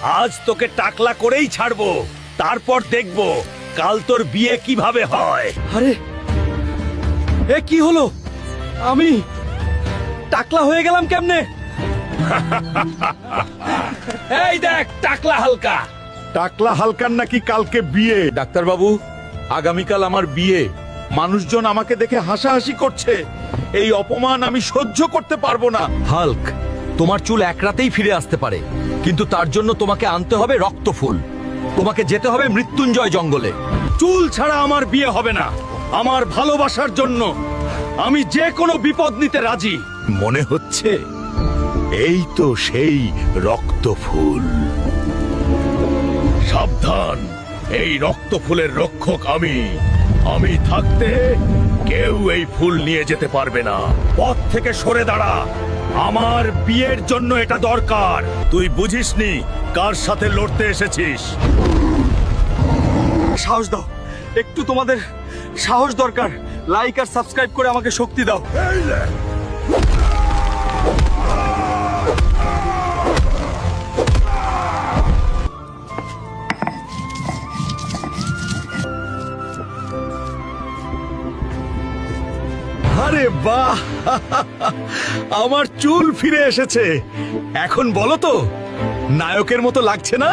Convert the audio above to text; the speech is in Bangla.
আজ তোকে টাকলা করেই ছাড়বো, তারপর দেখবো কাল তোর বিয়ে কিভাবে হয়। আরে এ কি হলো? আমি টাকলা হয়ে গেলাম কেমনে? এই দেখ টাকলা হালকা। টাকলা হালকার নাকি কালকে বিয়ে। ডাক্তারবাবু, আগামীকাল আমার বিয়ে। মানুষজন আমাকে দেখে হাসাহাসি করছে। এই অপমান আমি সহ্য করতে পারবো না। হাল্ক, তোমার চুল এক রাতেই ফিরে আসতে পারে, কিন্তু তার জন্য তোমাকে আনতে হবে রক্তফুল। তোমাকে যেতে হবে মৃত্যুঞ্জয় জঙ্গলে। চুল ছাড়া আমার বিয়ে হবে না। আমার ভালোবাসার জন্য আমি যে কোনো বিপদ নিতে রাজি। মনে হচ্ছে এই তো সেই রক্তফুল। সাবধান, এই রক্তফুলের রক্ষক আমি। আমি থাকতে কেউ এই ফুল নিয়ে যেতে পারবে না। পথ থেকে সরে দাঁড়া, আমার বিয়ের জন্য এটা দরকার। তুই বুঝিসনি কার সাথে লড়তে এসেছিস। সাহস দাও, একটু তোমাদের সাহস দরকার। লাইক আর সাবস্ক্রাইব করে আমাকে শক্তি দাও। আরে বাহ, আমার চুল ফিরে এসেছে। এখন বলো তো, নায়কের মতো লাগছে না?